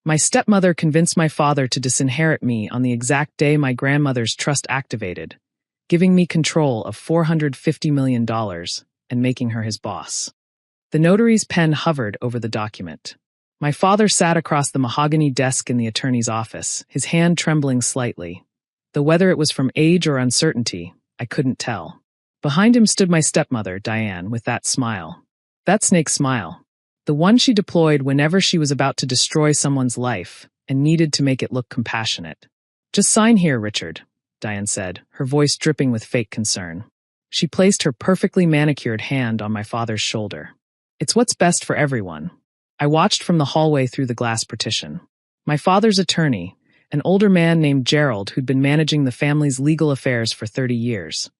My stepmother convinced my father to disinherit me on the exact day my grandmother's trust activated, giving me control of $450 million and making her his boss. The notary's pen hovered over the document. My father sat across the mahogany desk in the attorney's office, his hand trembling slightly. Though whether it was from age or uncertainty, I couldn't tell. Behind him stood my stepmother, Diane, with that smile. That snake smile. The one she deployed whenever she was about to destroy someone's life and needed to make it look compassionate. "Just sign here, Richard," Diane said, her voice dripping with fake concern. She placed her perfectly manicured hand on my father's shoulder. "It's what's best for everyone." I watched from the hallway through the glass partition. My father's attorney, an older man named Gerald who'd been managing the family's legal affairs for 30 years,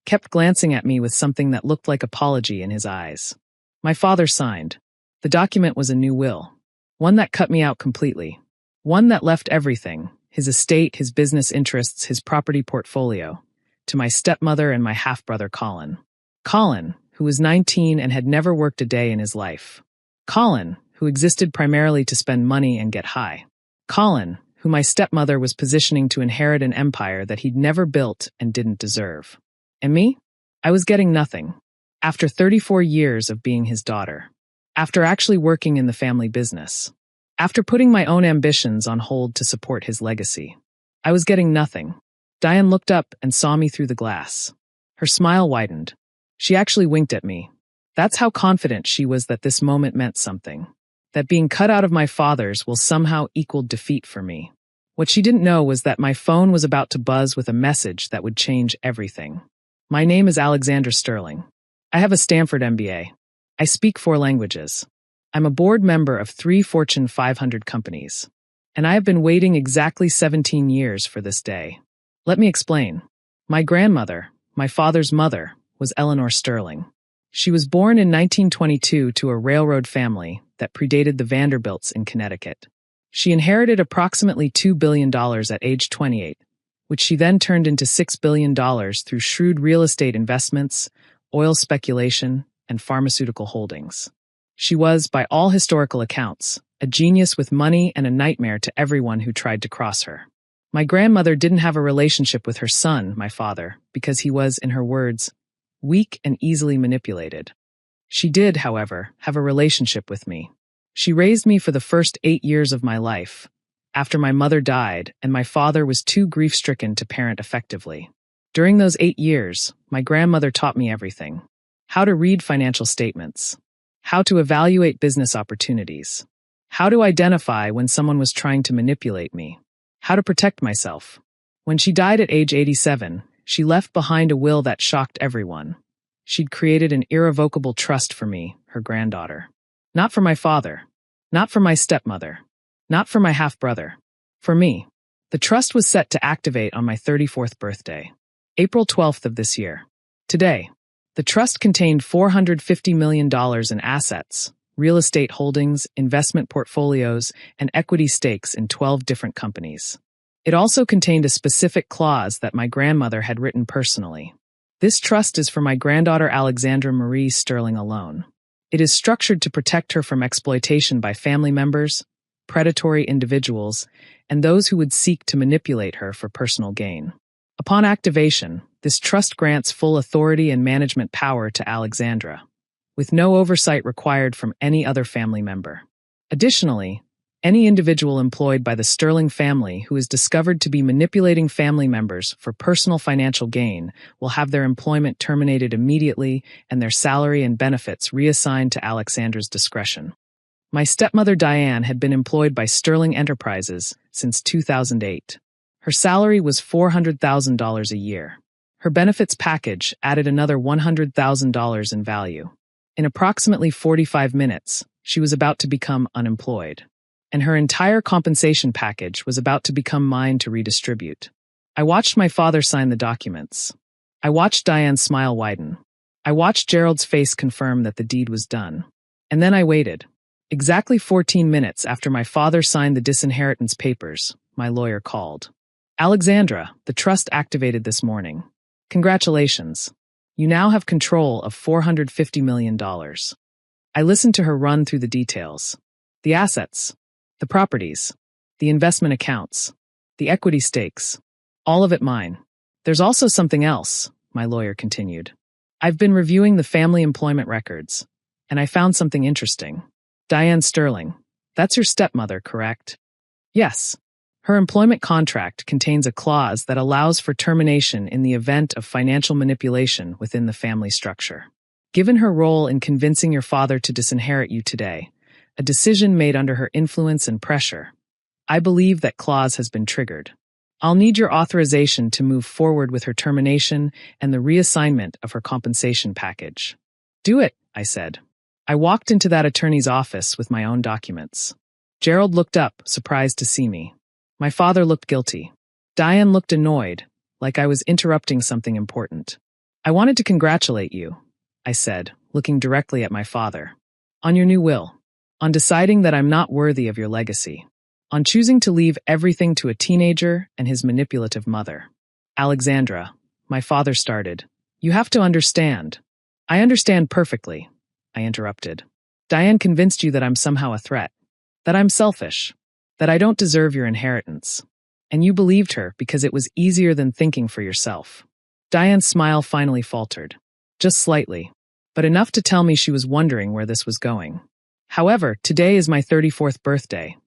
kept glancing at me with something that looked like apology in his eyes. My father signed. The document was a new will. One that cut me out completely. One that left everything, his estate, his business interests, his property portfolio, to my stepmother and my half-brother Colin. Colin, who was 19 and had never worked a day in his life. Colin, who existed primarily to spend money and get high. Colin, who my stepmother was positioning to inherit an empire that he'd never built and didn't deserve. And me? I was getting nothing. After 34 years of being his daughter. After actually working in the family business. After putting my own ambitions on hold to support his legacy. I was getting nothing. Diane looked up and saw me through the glass. Her smile widened. She actually winked at me. That's how confident she was that this moment meant something. That being cut out of my father's will somehow equal defeat for me. What she didn't know was that my phone was about to buzz with a message that would change everything. My name is Alexandra Sterling. I have a Stanford MBA. I speak 4 languages. I'm a board member of 3 Fortune 500 companies. And I have been waiting exactly 17 years for this day. Let me explain. My grandmother, my father's mother, was Eleanor Sterling. She was born in 1922 to a railroad family that predated the Vanderbilts in Connecticut. She inherited approximately $2 billion at age 28, which she then turned into $6 billion through shrewd real estate investments, oil speculation, and pharmaceutical holdings. She was, by all historical accounts, a genius with money and a nightmare to everyone who tried to cross her. My grandmother didn't have a relationship with her son, my father, because he was, in her words, weak and easily manipulated. She did, however, have a relationship with me. She raised me for the first 8 years of my life, after my mother died and my father was too grief-stricken to parent effectively. During those 8 years, my grandmother taught me everything. How to read financial statements. How to evaluate business opportunities. How to identify when someone was trying to manipulate me. How to protect myself. When she died at age 87, she left behind a will that shocked everyone. She'd created an irrevocable trust for me, her granddaughter. Not for my father. Not for my stepmother. Not for my half-brother. For me. The trust was set to activate on my 34th birthday. April 12th of this year. Today. The trust contained $450 million in assets, real estate holdings, investment portfolios, and equity stakes in 12 different companies. It also contained a specific clause that my grandmother had written personally. This trust is for my granddaughter Alexandra Marie Sterling alone. It is structured to protect her from exploitation by family members, predatory individuals, and those who would seek to manipulate her for personal gain. Upon activation, this trust grants full authority and management power to Alexandra, with no oversight required from any other family member. Additionally, any individual employed by the Sterling family who is discovered to be manipulating family members for personal financial gain will have their employment terminated immediately and their salary and benefits reassigned to Alexandra's discretion. My stepmother Diane had been employed by Sterling Enterprises since 2008. Her salary was $400,000 a year. Her benefits package added another $100,000 in value. In approximately 45 minutes, she was about to become unemployed. And her entire compensation package was about to become mine to redistribute. I watched my father sign the documents. I watched Diane's smile widen. I watched Gerald's face confirm that the deed was done. And then I waited. Exactly 14 minutes after my father signed the disinheritance papers, my lawyer called. "Alexandra, the trust activated this morning. Congratulations. You now have control of $450 million. I listened to her run through the details. The assets. The properties, the investment accounts, the equity stakes, all of it mine. There's also something else, my lawyer continued. I've been reviewing the family employment records, and I found something interesting. Diane Sterling, that's your stepmother, correct? Yes. Her employment contract contains a clause that allows for termination in the event of financial manipulation within the family structure. Given her role in convincing your father to disinherit you today, a decision made under her influence and pressure, I believe that clause has been triggered. I'll need your authorization to move forward with her termination and the reassignment of her compensation package. Do it, I said. I walked into that attorney's office with my own documents. Gerald looked up, surprised to see me. My father looked guilty. Diane looked annoyed, like I was interrupting something important. I wanted to congratulate you, I said, looking directly at my father. On your new will. On deciding that I'm not worthy of your legacy. On choosing to leave everything to a teenager and his manipulative mother. Alexandra, my father started. You have to understand. I understand perfectly, I interrupted. Diane convinced you that I'm somehow a threat. That I'm selfish. That I don't deserve your inheritance. And you believed her because it was easier than thinking for yourself. Diane's smile finally faltered. Just slightly. But enough to tell me she was wondering where this was going. However, today is my 34th birthday,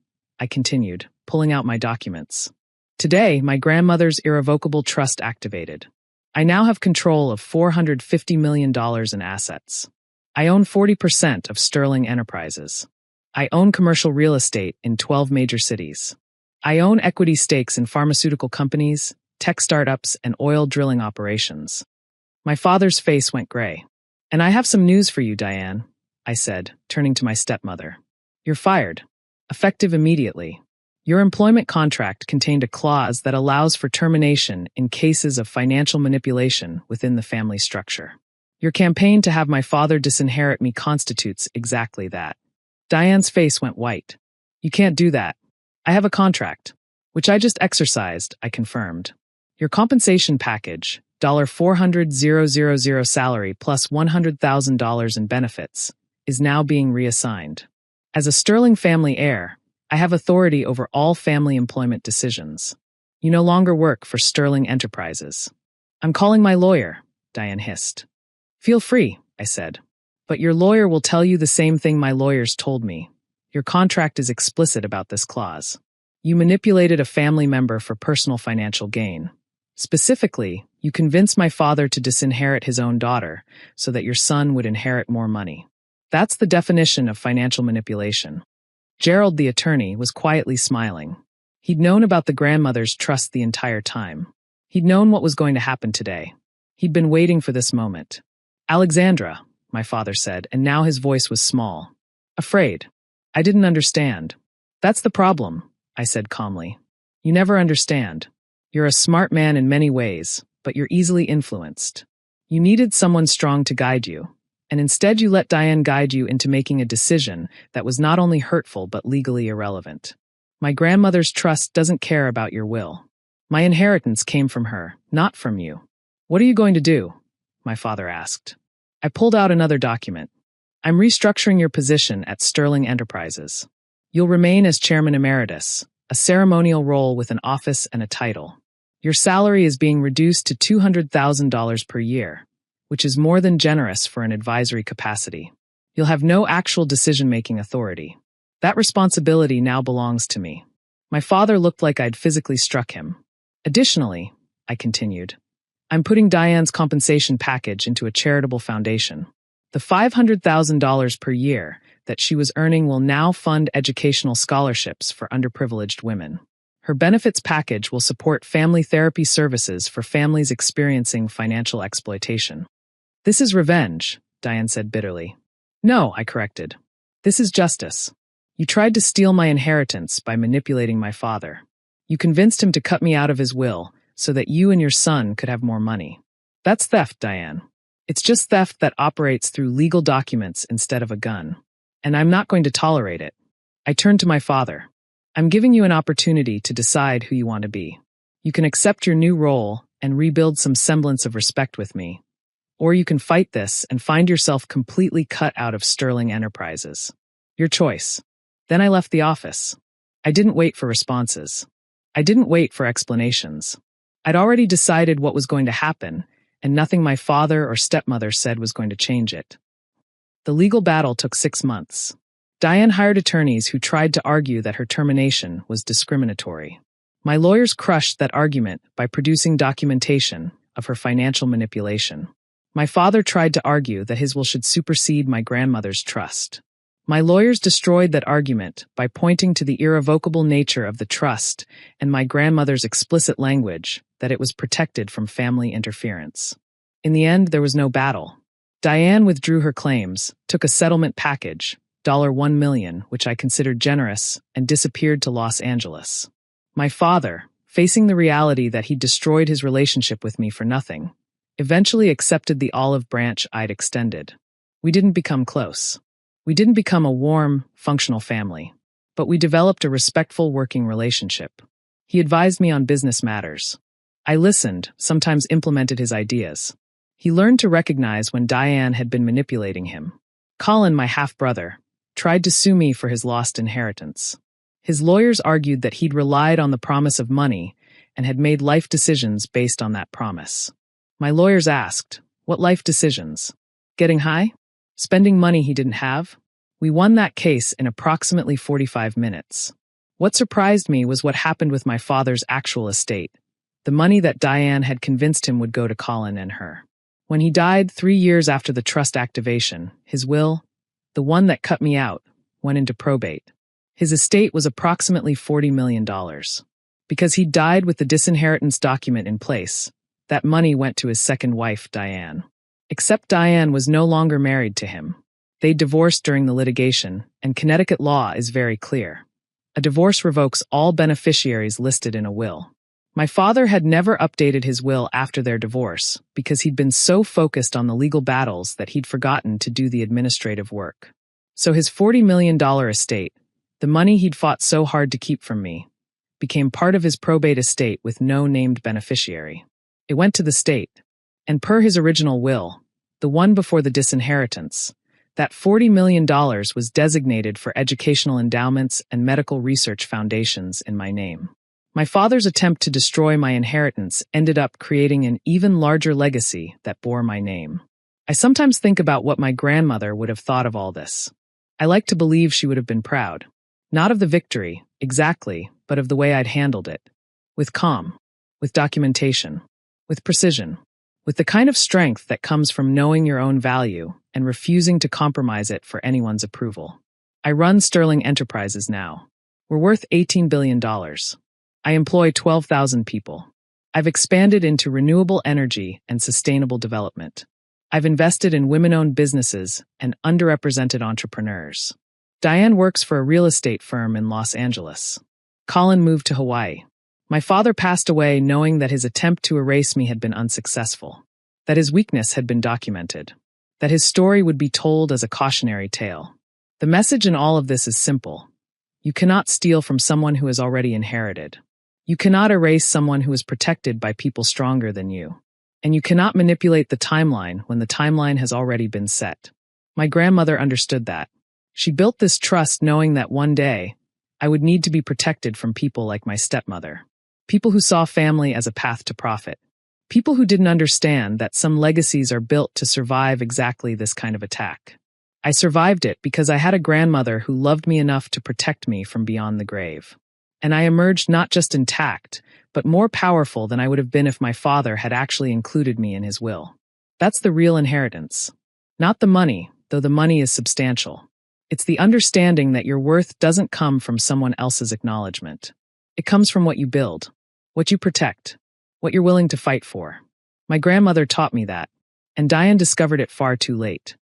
I continued, pulling out my documents. Today, my grandmother's irrevocable trust activated. I now have control of $450 million in assets. I own 40% of Sterling Enterprises. I own commercial real estate in 12 major cities. I own equity stakes in pharmaceutical companies, tech startups, and oil drilling operations. My father's face went gray. And I have some news for you, Diane, I said, turning to my stepmother. You're fired. Effective immediately. Your employment contract contained a clause that allows for termination in cases of financial manipulation within the family structure. Your campaign to have my father disinherit me constitutes exactly that. Diane's face went white. You can't do that. I have a contract, which I just exercised, I confirmed. Your compensation package, $400,000 salary plus $100,000 in benefits, is now being reassigned. As a Sterling family heir, I have authority over all family employment decisions. You no longer work for Sterling Enterprises. I'm calling my lawyer, Diane hissed. Feel free, I said. But your lawyer will tell you the same thing my lawyers told me. Your contract is explicit about this clause. You manipulated a family member for personal financial gain. Specifically, you convinced my father to disinherit his own daughter so that your son would inherit more money. That's the definition of financial manipulation. Gerald, the attorney, was quietly smiling. He'd known about the grandmother's trust the entire time. He'd known what was going to happen today. He'd been waiting for this moment. Alexandra, my father said, and now his voice was small. Afraid. I didn't understand. That's the problem, I said calmly. You never understand. You're a smart man in many ways, but you're easily influenced. You needed someone strong to guide you, and instead you let Diane guide you into making a decision that was not only hurtful but legally irrelevant. My grandmother's trust doesn't care about your will. My inheritance came from her, not from you. What are you going to do? My father asked. I pulled out another document. I'm restructuring your position at Sterling Enterprises. You'll remain as chairman emeritus, a ceremonial role with an office and a title. Your salary is being reduced to $200,000 per year, which is more than generous for an advisory capacity. You'll have no actual decision-making authority. That responsibility now belongs to me. My father looked like I'd physically struck him. Additionally, I continued, I'm putting Diane's compensation package into a charitable foundation. The $500,000 per year that she was earning will now fund educational scholarships for underprivileged women. Her benefits package will support family therapy services for families experiencing financial exploitation. This is revenge, Diane said bitterly. No, I corrected. This is justice. You tried to steal my inheritance by manipulating my father. You convinced him to cut me out of his will so that you and your son could have more money. That's theft, Diane. It's just theft that operates through legal documents instead of a gun. And I'm not going to tolerate it. I turned to my father. I'm giving you an opportunity to decide who you want to be. You can accept your new role and rebuild some semblance of respect with me. Or you can fight this and find yourself completely cut out of Sterling Enterprises. Your choice. Then I left the office. I didn't wait for responses. I didn't wait for explanations. I'd already decided what was going to happen, and nothing my father or stepmother said was going to change it. The legal battle took 6 months. Diane hired attorneys who tried to argue that her termination was discriminatory. My lawyers crushed that argument by producing documentation of her financial manipulation. My father tried to argue that his will should supersede my grandmother's trust. My lawyers destroyed that argument by pointing to the irrevocable nature of the trust and my grandmother's explicit language that it was protected from family interference. In the end, there was no battle. Diane withdrew her claims, took a settlement package, $1 million, which I considered generous, and disappeared to Los Angeles. My father, facing the reality that he'd destroyed his relationship with me for nothing, eventually accepted the olive branch I'd extended. We didn't become close. We didn't become a warm, functional family, but we developed a respectful working relationship. He advised me on business matters. I listened, sometimes implemented his ideas. He learned to recognize when Diane had been manipulating him. Colin, my half-brother, tried to sue me for his lost inheritance. His lawyers argued that he'd relied on the promise of money and had made life decisions based on that promise. My lawyers asked, what life decisions? Getting high? Spending money he didn't have? We won that case in approximately 45 minutes. What surprised me was what happened with my father's actual estate, the money that Diane had convinced him would go to Colin and her. When he died 3 years after the trust activation, his will, the one that cut me out, went into probate. His estate was approximately $40 million. Because he died with the disinheritance document in place, that money went to his second wife, Diane. Except Diane was no longer married to him. They divorced during the litigation, and Connecticut law is very clear. A divorce revokes all beneficiaries listed in a will. My father had never updated his will after their divorce because he'd been so focused on the legal battles that he'd forgotten to do the administrative work. So his $40 million estate, the money he'd fought so hard to keep from me, became part of his probate estate with no named beneficiary. It went to the state, and per his original will, the one before the disinheritance, that $40 million was designated for educational endowments and medical research foundations in my name. My father's attempt to destroy my inheritance ended up creating an even larger legacy that bore my name. I sometimes think about what my grandmother would have thought of all this. I like to believe she would have been proud. Not of the victory, exactly, but of the way I'd handled it. With calm, with documentation, with precision, with the kind of strength that comes from knowing your own value and refusing to compromise it for anyone's approval. I run Sterling Enterprises now. We're worth $18 billion. I employ 12,000 people. I've expanded into renewable energy and sustainable development. I've invested in women-owned businesses and underrepresented entrepreneurs. Diane works for a real estate firm in Los Angeles. Colin moved to Hawaii. My father passed away knowing that his attempt to erase me had been unsuccessful, that his weakness had been documented, that his story would be told as a cautionary tale. The message in all of this is simple. You cannot steal from someone who has already inherited. You cannot erase someone who is protected by people stronger than you. And you cannot manipulate the timeline when the timeline has already been set. My grandmother understood that. She built this trust knowing that one day, I would need to be protected from people like my stepmother. People who saw family as a path to profit. People who didn't understand that some legacies are built to survive exactly this kind of attack. I survived it because I had a grandmother who loved me enough to protect me from beyond the grave. And I emerged not just intact, but more powerful than I would have been if my father had actually included me in his will. That's the real inheritance. Not the money, though the money is substantial. It's the understanding that your worth doesn't come from someone else's acknowledgement. It comes from what you build, what you protect, what you're willing to fight for. My grandmother taught me that, and Diane discovered it far too late.